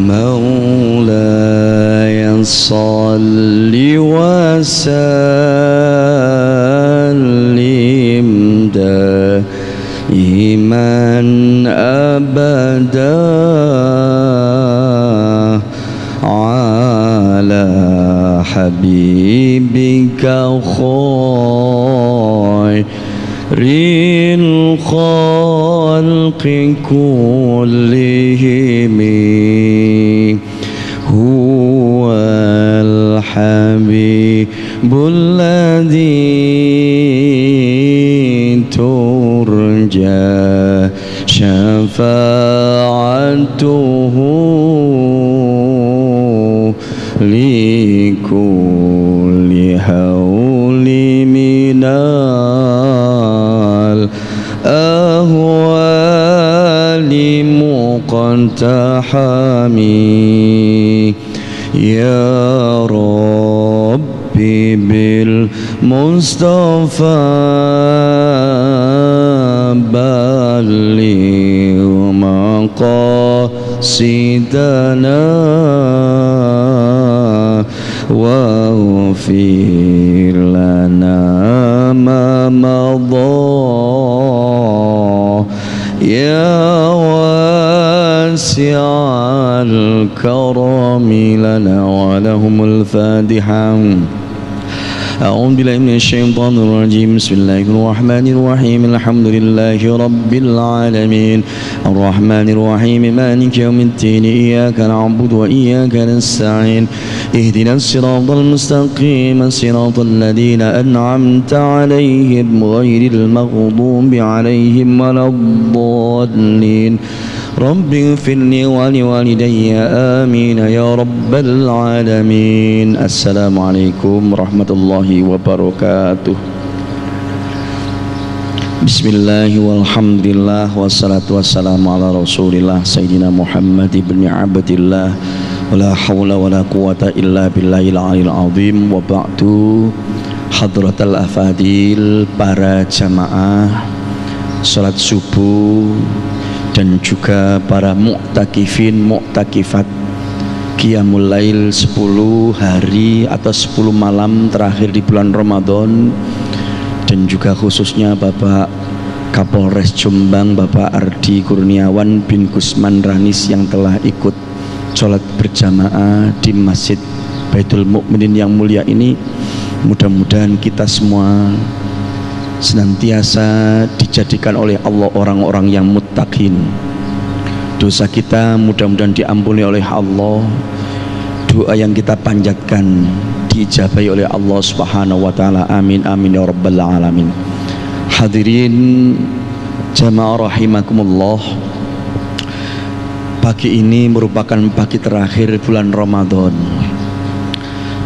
مولاي صل وسلم دائما أبدا على حبيبك خير الخلق كلهم هو الحبيب الذي ترجى شفاعته لكل هول من الأهوال مقتحمي يا ربي بالمصطفى بلغ مقاصدنا واغفر لنا ما مضى يا واسع الكرم لنا ولهم الفاتحة. أعوذ بالله من الشيطان الرجيم. بسم الله الرحمن الرحيم. الحمد لله رب العالمين الرحمن الرحيم مالك يوم الدين إياك نعبد وإياك نستعين اهدنا الصراط المستقيم صراط الذين أنعمت عليهم غير المغضوب عليهم ولا الضالين رب اغفر لي ولوالدي آمين يا رب العالمين. Assalamualaikum warahmatullahi wabarakatuh. Bismillah walhamdulillah wassalatu wassalamu ala rasulillah Sayyidina Muhammad ibn Abdillah wala hawla wala quwata illa billahil aliyil azim. Wa ba'du. Hadratal afadil, para jamaah salat subuh dan juga para mu'takifin mu'takifat Qiyamul Lail 10 hari atau 10 malam terakhir di bulan Ramadan, dan juga khususnya Bapak Kapolres Jombang Bapak Ardi Kurniawan bin Gusman Ranis yang telah ikut sholat berjamaah di Masjid Baitul Mukminin yang mulia ini. Mudah-mudahan kita semua senantiasa dijadikan oleh Allah orang-orang yang muttaqin. Dosa kita mudah-mudahan diampuni oleh Allah. Doa yang kita panjatkan diijabahi oleh Allah Subhanahu wa taala. Amin amin ya rabbal alamin. Hadirin jamaah rahimakumullah. Pagi ini merupakan pagi terakhir bulan Ramadan.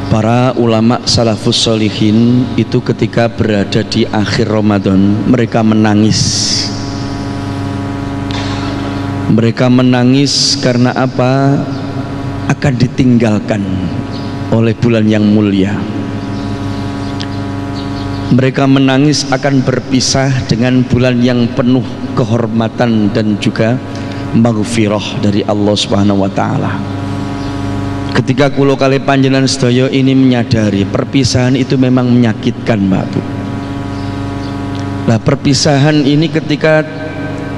Para ulama salafus sholihin itu ketika berada di akhir Ramadan mereka menangis. Mereka menangis karena apa? Akan ditinggalkan oleh bulan yang mulia. Mereka menangis akan berpisah dengan bulan yang penuh kehormatan dan juga maghfirah dari Allah Subhanahu wa taala. Ketika kulo kali panjenengan sedaya ini menyadari perpisahan itu memang menyakitkan, Mbak Bu. Nah, perpisahan ini ketika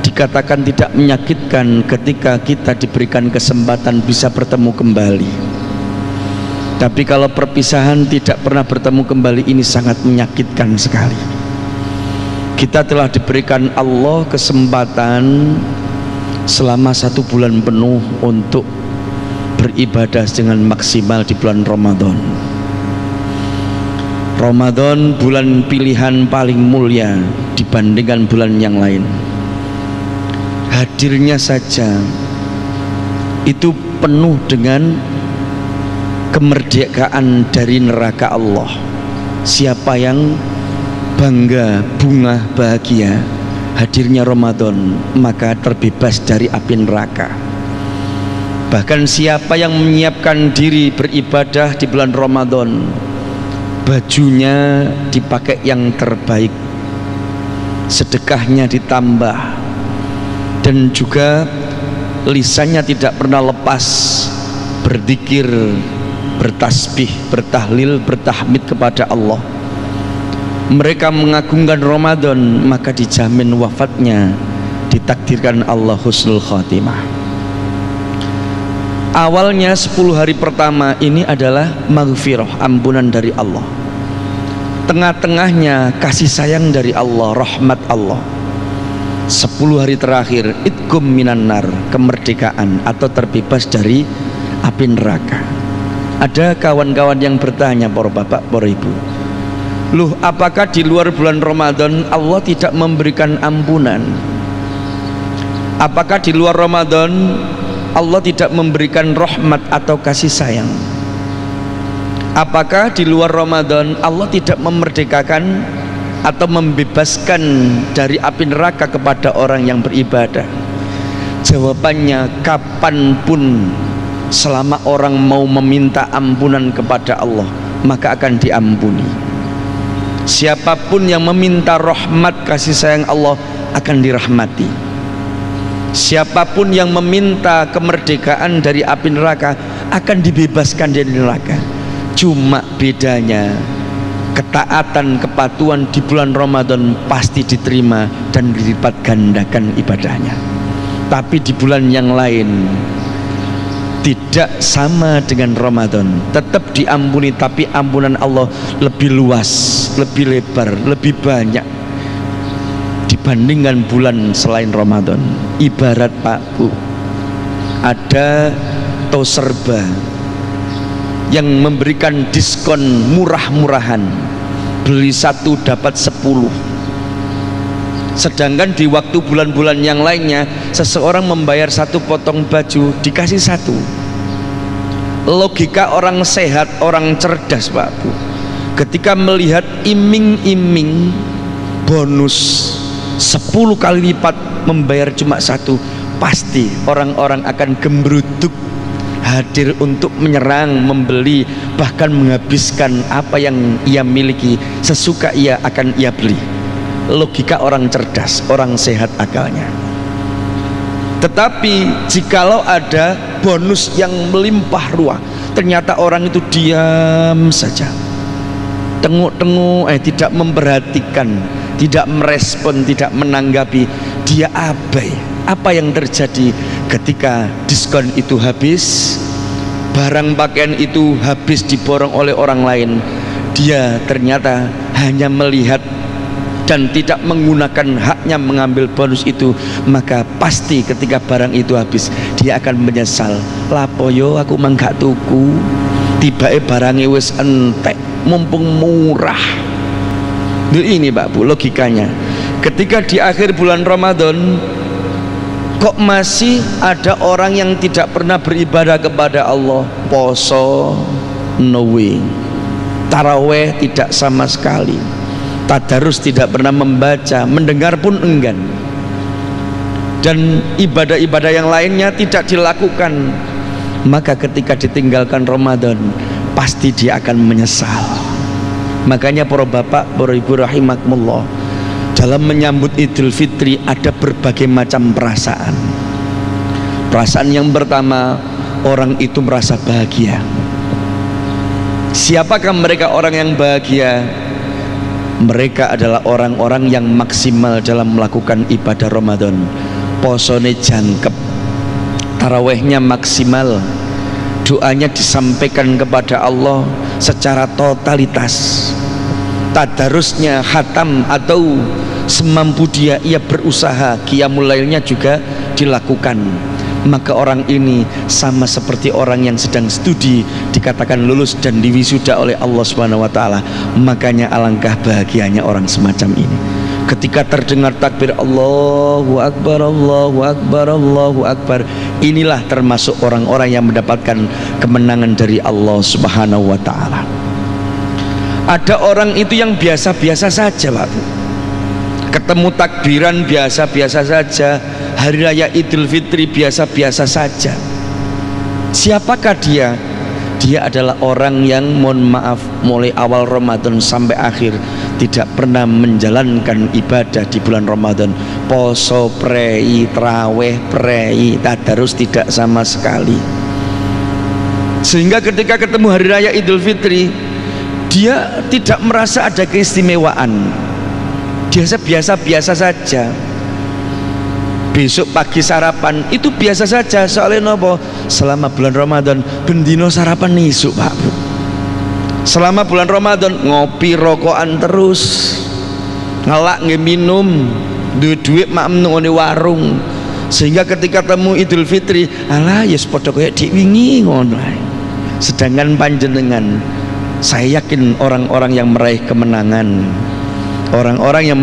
dikatakan tidak menyakitkan ketika kita diberikan kesempatan bisa bertemu kembali. Tapi kalau perpisahan tidak pernah bertemu kembali, ini sangat menyakitkan sekali. Kita telah diberikan Allah kesempatan selama 1 bulan penuh untuk beribadah dengan maksimal di bulan Ramadan. Ramadan bulan pilihan paling mulia dibandingkan bulan yang lain. Hadirnya saja itu penuh dengan kemerdekaan dari neraka Allah. Siapa yang bangga, bunga, bahagia hadirnya Ramadan, maka terbebas dari api neraka. Bahkan siapa yang menyiapkan diri beribadah di bulan Ramadan, bajunya dipakai yang terbaik, sedekahnya ditambah, dan juga lisannya tidak pernah lepas berzikir, bertasbih, bertahlil, bertahmid kepada Allah, mereka mengagungkan Ramadan, maka dijamin wafatnya ditakdirkan Allah husnul khatimah. Awalnya 10 hari pertama ini adalah maghfirah, ampunan dari Allah. Tengah-tengahnya kasih sayang dari Allah, rahmat Allah. 10 hari terakhir itqum minan nar, kemerdekaan atau terbebas dari api neraka. Ada kawan-kawan yang bertanya, para bapak, para ibu, loh, apakah di luar bulan Ramadan Allah tidak memberikan ampunan? Apakah di luar Ramadan Allah tidak memberikan rahmat atau kasih sayang? Apakah di luar Ramadan Allah tidak memerdekakan atau membebaskan dari api neraka kepada orang yang beribadah? Jawabannya, kapanpun selama orang mau meminta ampunan kepada Allah, maka akan diampuni. Siapapun yang meminta rahmat kasih sayang Allah akan dirahmati. Siapapun yang meminta kemerdekaan dari api neraka akan dibebaskan dari neraka. Cuma bedanya, ketaatan, kepatuhan di bulan Ramadan pasti diterima dan dilipat gandakan ibadahnya. Tapi di bulan yang lain tidak sama dengan Ramadan, tetap diampuni, tapi ampunan Allah lebih luas, lebih lebar, lebih banyak dibandingkan bulan selain Ramadan. Ibarat, Pak Bu, ada Toserba yang memberikan diskon murah-murahan, beli 1 dapat 10. Sedangkan di waktu bulan-bulan yang lainnya, seseorang membayar 1 potong baju dikasih 1. Logika orang sehat, orang cerdas, Pak Bu, ketika melihat iming-iming bonus 10 kali lipat membayar cuma 1, pasti orang-orang akan gembruduk hadir untuk menyerang, membeli, bahkan menghabiskan apa yang ia miliki, sesuka ia akan ia beli. Logika orang cerdas, orang sehat akalnya. Tetapi jikalau ada bonus yang melimpah ruah, ternyata orang itu diam saja, tengok-tengok, tidak memperhatikan, tidak merespon, tidak menanggapi, dia abai. Apa yang terjadi ketika diskon itu habis, barang pakaian itu habis diborong oleh orang lain, dia ternyata hanya melihat dan tidak menggunakan haknya mengambil bonus itu, maka pasti ketika barang itu habis dia akan menyesal. Lapo yo aku mangga tuku, tibae barangnya wis entek, mumpung murah. Ini Pak Bu logikanya. Ketika di akhir bulan Ramadan kok masih ada orang yang tidak pernah beribadah kepada Allah, poso no way, taraweh tidak sama sekali, tadarus tidak pernah membaca, mendengar pun enggan, dan ibadah-ibadah yang lainnya tidak dilakukan, maka ketika ditinggalkan Ramadan pasti dia akan menyesal. Makanya para bapak, para ibu rahimakumullah, dalam menyambut Idul Fitri ada berbagai macam perasaan. Perasaan yang pertama, orang itu merasa bahagia. Siapakah mereka orang yang bahagia? Mereka adalah orang-orang yang maksimal dalam melakukan ibadah Ramadan. Posone jangkep, tarawehnya maksimal, doanya disampaikan kepada Allah secara totalitas, tadarusnya khatam atau semampu dia, ia berusaha, qiyamul lailnya juga dilakukan. Maka orang ini sama seperti orang yang sedang studi, dikatakan lulus dan diwisuda oleh Allah Subhanahu wa taala. Makanya alangkah bahagianya orang semacam ini. Ketika terdengar takbir Allahu Akbar, Allahu Akbar, Allahu Akbar, inilah termasuk orang-orang yang mendapatkan kemenangan dari Allah Subhanahu wa taala. Ada orang itu yang biasa-biasa saja, Pak Bu, ketemu takbiran biasa-biasa saja, hari raya Idul Fitri biasa-biasa saja. Siapakah dia? Dia adalah orang yang mohon maaf mulai awal Ramadan sampai akhir tidak pernah menjalankan ibadah di bulan Ramadan, poso, prei, traweh, prei, tadarus, tidak sama sekali. Sehingga ketika ketemu hari raya Idul Fitri, dia tidak merasa ada keistimewaan, dia biasa-biasa saja. Besok pagi sarapan itu biasa saja, soalnya nopo, selama bulan Ramadan bendino sarapan isuk Pak Bu. Selama bulan Ramadan ngopi rokokan terus, ngelak nggih minum, duit mak menungoni warung, sehingga ketika temu Idul Fitri, alah yes padha koyo dik wingi ngono. Sedangkan panjenengan, saya yakin orang-orang yang meraih kemenangan, orang-orang yang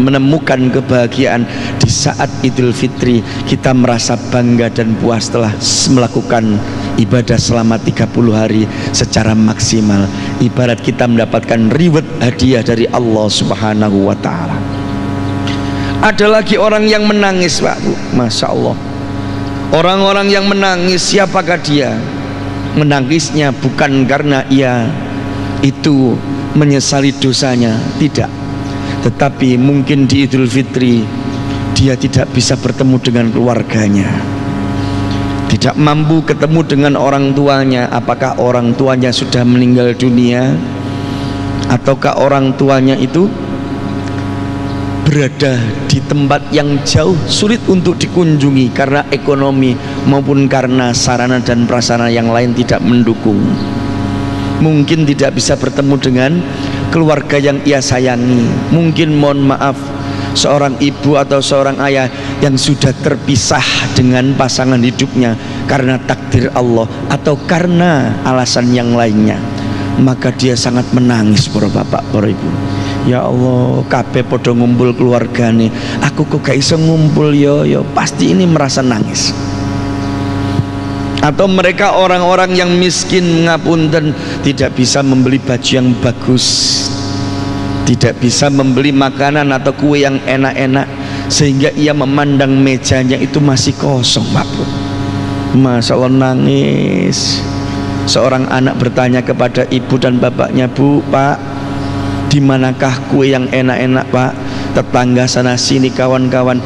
menemukan kebahagiaan di saat Idul Fitri, kita merasa bangga dan puas telah melakukan ibadah selama 30 hari secara maksimal. Ibarat kita mendapatkan reward, hadiah dari Allah Subhanahu wa ta'ala. Ada lagi orang yang menangis Pak Bu, Masya Allah. Orang-orang yang menangis, siapakah dia? Menangisnya bukan karena ia itu menyesali dosanya, tidak, tetapi mungkin di Idul Fitri dia tidak bisa bertemu dengan keluarganya, tidak mampu ketemu dengan orang tuanya. Apakah orang tuanya sudah meninggal dunia, ataukah orang tuanya itu berada di tempat yang jauh, sulit untuk dikunjungi karena ekonomi maupun karena sarana dan prasarana yang lain tidak mendukung. Mungkin tidak bisa bertemu dengan keluarga yang ia sayangi. Mungkin, mohon maaf, seorang ibu atau seorang ayah yang sudah terpisah dengan pasangan hidupnya karena takdir Allah atau karena alasan yang lainnya, maka dia sangat menangis para bapak, para ibu. Ya Allah, kabeh podo ngumpul keluargane, aku kok gak iso ngumpul, yo pasti ini merasa nangis. Atau mereka orang-orang yang miskin, ngapunten, tidak bisa membeli baju yang bagus, tidak bisa membeli makanan atau kue yang enak-enak, sehingga ia memandang mejanya itu masih kosong Pak Bu. Masya Allah, nangis. Seorang anak bertanya kepada ibu dan bapaknya, Bu, Pak, di manakah kue yang enak-enak Pak? Tetangga sana sini, kawan-kawan,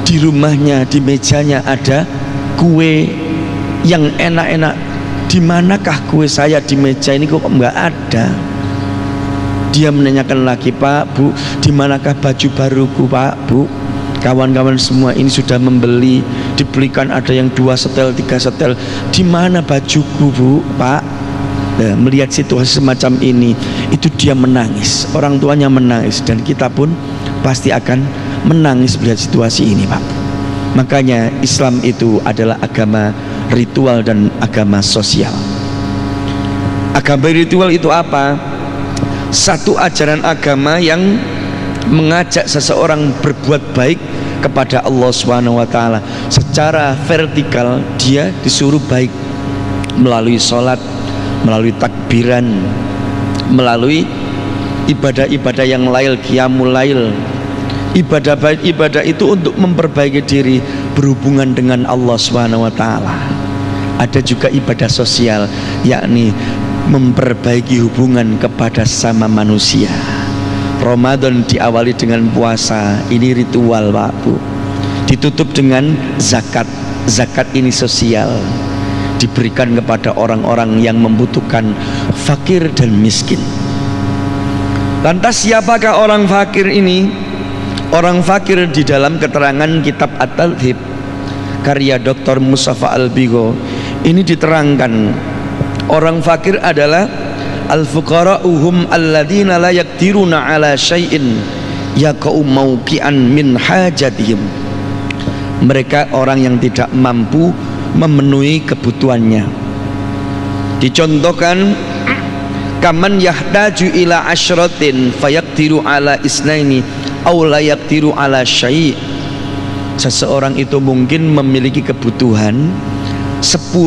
di rumahnya, di mejanya ada kue yang enak-enak. Di manakah kue saya di meja ini kok enggak ada? Dia menanyakan lagi, Pak, Bu, di manakah baju baruku Pak, Bu? Kawan-kawan semua ini sudah membeli, dibelikan, ada yang 2 setel, 3 setel. Di mana bajuku Bu, Pak? Nah, melihat situasi semacam ini, itu dia menangis, orang tuanya menangis, dan kita pun pasti akan menangis melihat situasi ini Pak. Makanya Islam itu adalah agama ritual dan agama sosial. Agama ritual itu apa? Satu ajaran agama yang mengajak seseorang berbuat baik kepada Allah Subhanahu wa ta'ala. Secara vertikal dia disuruh baik melalui sholat, melalui takbiran, melalui ibadah-ibadah yang lail, qiyamul lail. Ibadah baik, ibadah itu untuk memperbaiki diri, berhubungan dengan Allah Subhanahu wa ta'ala. Ada juga ibadah sosial, yakni memperbaiki hubungan kepada sama manusia. Ramadan diawali dengan puasa, ini ritual Pak Bu. Ditutup dengan zakat. Zakat ini sosial, diberikan kepada orang-orang yang membutuhkan, fakir dan miskin. Lantas siapakah orang fakir ini? Orang fakir di dalam keterangan kitab At-Talhib karya Dr. Mustafa Al-Bigho ini diterangkan, orang fakir adalah al-fuqara'uhum alladzina la yaqdiruna ala syai'in yaqa'u mauqi'an min hajatihim. Mereka orang yang tidak mampu memenuhi kebutuhannya. Dicontohkan, kaman yahtaju ila asyratin fayaqdiru ala isnaini aw la yaqdiru ala syai'. Seseorang itu mungkin memiliki kebutuhan 10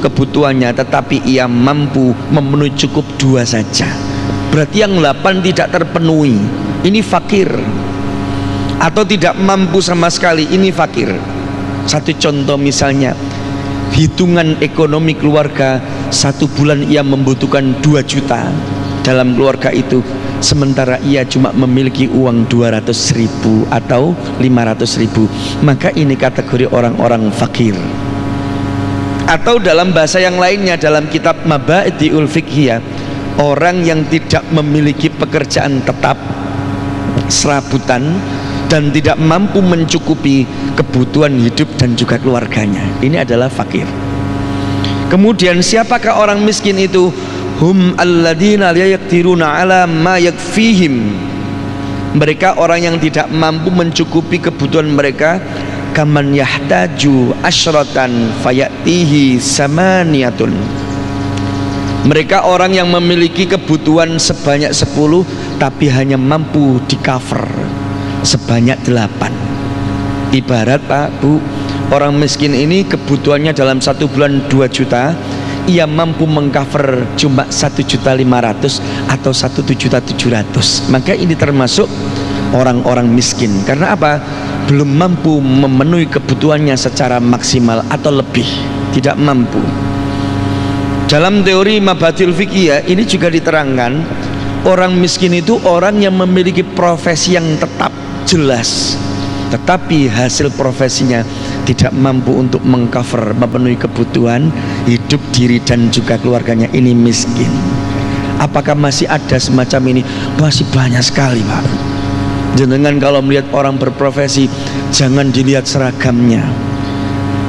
kebutuhannya, tetapi ia mampu memenuhi cukup 2 saja. Berarti yang 8 tidak terpenuhi. Ini fakir. Atau tidak mampu sama sekali, ini fakir. Satu contoh misalnya, hitungan ekonomi keluarga, 1 bulan ia membutuhkan 2 juta. Dalam keluarga itu sementara ia cuma memiliki uang 200.000 atau 500.000, maka ini kategori orang-orang fakir. Atau dalam bahasa yang lainnya, dalam kitab Mabadi'ul Fiqhiyah, orang yang tidak memiliki pekerjaan tetap, serabutan, dan tidak mampu mencukupi kebutuhan hidup dan juga keluarganya, ini adalah fakir. Kemudian siapakah orang miskin itu? Hum alladzina la yaqdiruna ala ma yakfihim. Mereka orang yang tidak mampu mencukupi kebutuhan mereka. Kaman yahtaju asyratan fayatihi samaniyatun. Mereka orang yang memiliki kebutuhan sebanyak 10 tapi hanya mampu di cover sebanyak 8. Ibarat Pak Bu, orang miskin ini kebutuhannya dalam 1 bulan 2 juta, ia mampu mengcover cuma 1.500.000 atau 1.700.000, maka ini termasuk orang-orang miskin. Karena apa? Belum mampu memenuhi kebutuhannya secara maksimal atau lebih, tidak mampu. Dalam teori Mabadi'ul Fiqhiyah ini juga diterangkan, orang miskin itu orang yang memiliki profesi yang tetap, jelas, tetapi hasil profesinya tidak mampu untuk mengcover, memenuhi kebutuhan hidup diri dan juga keluarganya. Ini miskin. Apakah masih ada semacam ini? Masih banyak sekali Pak. Jenengan kalau melihat orang berprofesi, jangan dilihat seragamnya,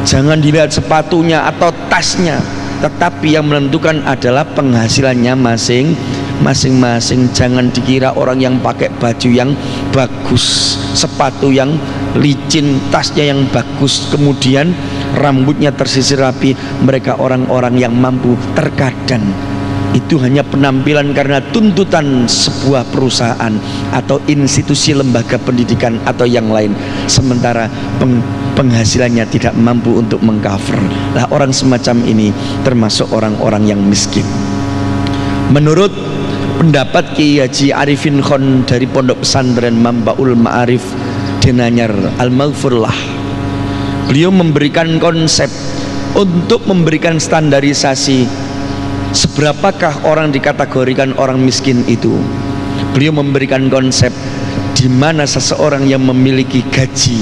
jangan dilihat sepatunya atau tasnya, tetapi yang menentukan adalah penghasilannya masing-masing. Jangan dikira orang yang pakai baju yang bagus, sepatu yang licin, tasnya yang bagus, kemudian rambutnya tersisir rapi, mereka orang-orang yang mampu. Terkadang itu hanya penampilan karena tuntutan sebuah perusahaan atau institusi lembaga pendidikan atau yang lain, sementara penghasilannya tidak mampu untuk mengcover. Nah, orang semacam ini termasuk orang-orang yang miskin. Menurut pendapat Kiai Haji Arifin Khon dari Pondok Pesantren Mambaul Ma'arif Denanyar Al-Maghfurlah, beliau memberikan konsep untuk memberikan standarisasi seberapakah orang dikategorikan orang miskin itu. Beliau memberikan konsep di mana seseorang yang memiliki gaji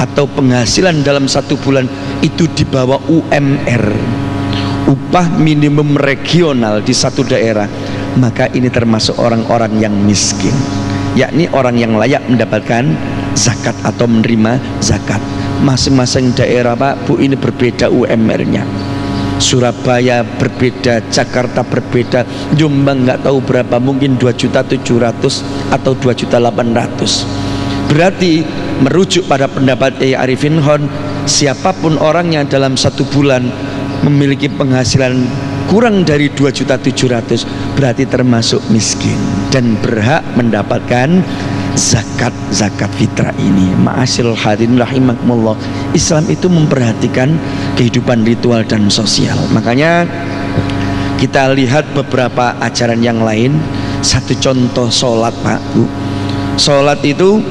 atau penghasilan dalam 1 bulan itu di bawah UMR, upah minimum regional di satu daerah, maka ini termasuk orang-orang yang miskin, yakni orang yang layak mendapatkan zakat atau menerima zakat. Masing-masing daerah Pak Bu ini berbeda UMR-nya. Surabaya berbeda, Jakarta berbeda, Jombang nggak tahu berapa, mungkin 2.700.000 atau 2.800.000. Berarti merujuk pada pendapat Arifin Khon, siapapun orangnya dalam 1 bulan memiliki penghasilan kurang dari 2.700.000 berarti termasuk miskin dan berhak mendapatkan zakat fitrah ini. Ma'asyil hadirin rahimakumullah, Islam itu memperhatikan kehidupan ritual dan sosial. Makanya kita lihat beberapa ajaran yang lain. Satu contoh sholat Pak Bu, sholat itu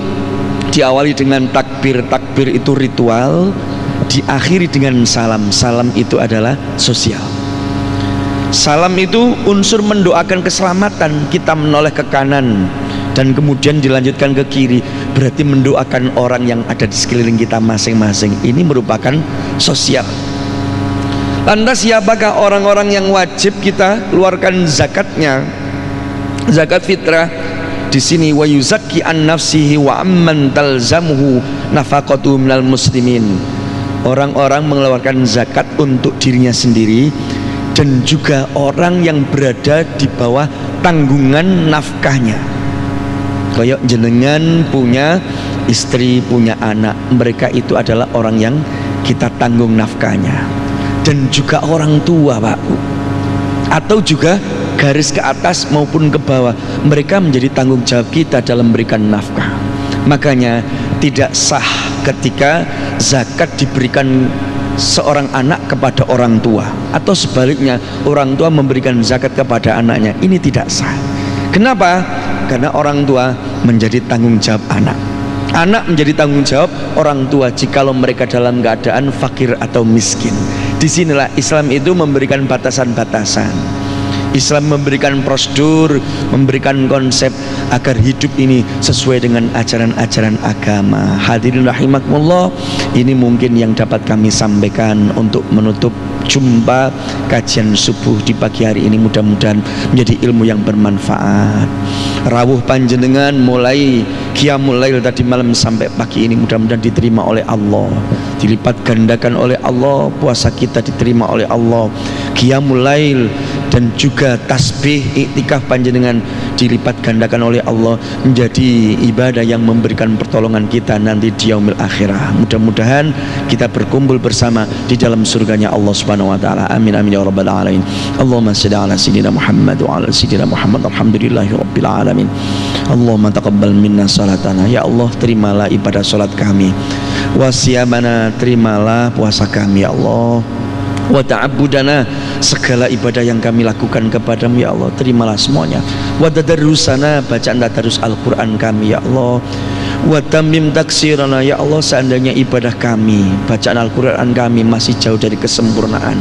diawali dengan takbir. Takbir itu ritual, diakhiri dengan salam. Salam itu adalah sosial. Salam itu unsur mendoakan keselamatan. Kita menoleh ke kanan dan kemudian dilanjutkan ke kiri, berarti mendoakan orang yang ada di sekeliling kita masing-masing. Ini merupakan sosial. Lantas siapakah orang-orang yang wajib kita keluarkan zakatnya? Zakat fitrah di sini, wa yuzakki an nafsihi wa amman talzamuhu nafaqatu minal muslimin. Orang-orang mengeluarkan zakat untuk dirinya sendiri dan juga orang yang berada di bawah tanggungan nafkahnya. Kayak jenengan punya istri, punya anak, mereka itu adalah orang yang kita tanggung nafkahnya. Dan juga orang tua Pak Bu, atau juga garis ke atas maupun ke bawah, mereka menjadi tanggung jawab kita dalam memberikan nafkah. Makanya tidak sah ketika zakat diberikan seorang anak kepada orang tua, atau sebaliknya orang tua memberikan zakat kepada anaknya. Ini tidak sah. Kenapa? Karena orang tua menjadi tanggung jawab anak, anak menjadi tanggung jawab orang tua jikalau mereka dalam keadaan fakir atau miskin. Disinilah Islam itu memberikan batasan-batasan. Islam memberikan prosedur, memberikan konsep agar hidup ini sesuai dengan ajaran-ajaran agama. Hadirin rahimakumullah, ini mungkin yang dapat kami sampaikan untuk menutup jumpa kajian subuh di pagi hari ini. Mudah-mudahan menjadi ilmu yang bermanfaat. Rawuh panjenengan mulai qiyamul lail tadi malam sampai pagi ini mudah-mudahan diterima oleh Allah, dilipat gandakan oleh Allah. Puasa kita diterima oleh Allah, qiyamul lail dan juga tasbih iktikaf panjenengan dilipat gandakan oleh Allah menjadi ibadah yang memberikan pertolongan kita nanti di yaumil akhirah. Mudah-mudahan kita berkumpul bersama di dalam surganya Allah Subhanahu wa taala. Amin amin ya rabbal alamin. Allahumma shalli ala sayyidina Muhammad wa ala sayyidina Muhammad. Alhamdulillahi rabbil alamin. Allahumma taqabbal minna salatana. Ya Allah, terimalah ibadah salat kami. Wa siyamana, terimalah puasa kami ya Allah. Wa ta'abbudana, segala ibadah yang kami lakukan kepadamu ya Allah, terimalah semuanya. Wa tadarrusana, bacaan tadarus Al-Quran kami ya Allah. Wa tamim taksirana, ya Allah, seandainya ibadah kami, bacaan Al-Quran kami masih jauh dari kesempurnaan,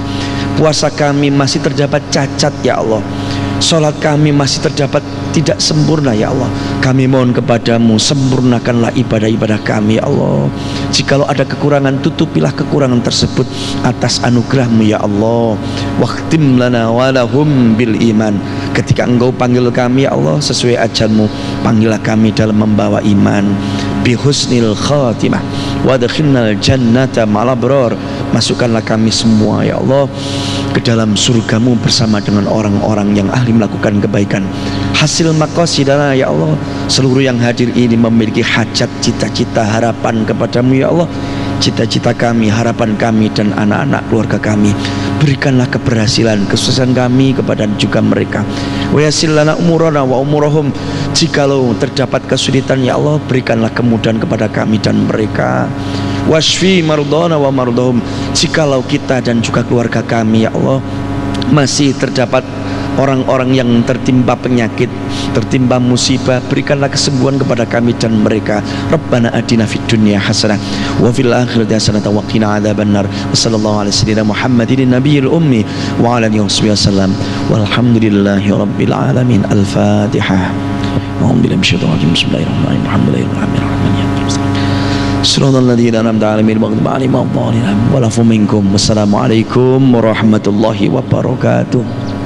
puasa kami masih terdapat cacat ya Allah, salat kami masih terdapat tidak sempurna ya Allah, kami mohon kepadamu sempurnakanlah ibadah-ibadah kami ya Allah. Jikalau ada kekurangan, tutupilah kekurangan tersebut atas anugerahmu ya Allah. Waqtim lana walahum bil iman, ketika engkau panggil kami ya Allah sesuai ajalmu, panggillah kami dalam membawa iman. Bihusnil khatimah wadkhilnal jannata ma'al abrar, masukkanlah kami semua ya Allah ke dalam surgamu bersama dengan orang-orang yang ahli melakukan kebaikan. Hasil maqasidana ya Allah, seluruh yang hadir ini memiliki hajat, cita-cita, harapan kepadamu ya Allah. Cita-cita kami, harapan kami dan anak-anak keluarga kami, berikanlah keberhasilan, kesuksesan kami kepada juga mereka. Wa yassir lana umurana wa umurahum, jikalau terdapat kesulitan ya Allah, berikanlah kemudahan kepada kami dan mereka. Washfi mardana wa mardahum, jikalau kita dan juga keluarga kami ya Allah masih terdapat orang-orang yang tertimpa penyakit, tertimpa musibah, berikanlah kesembuhan kepada kami dan mereka. Rabbana atina fid dunya hasanah wa fil akhirati hasanah wa qina adzabannar. Wassallallahu ala sayyidina Muhammadin nabiyil ummi wa ala alihi wasallam. Walhamdulillahi rabbil alamin. Al-Fatihah. Alhamdulillah bismillahirrahmanirrahim. Alhamdulillahirrahmanirrahim. Suratul ladzina an'amta 'alaihim ghairil maghdubi 'alaihim waladdallin. Wassalamualaikum warahmatullahi wabarakatuh.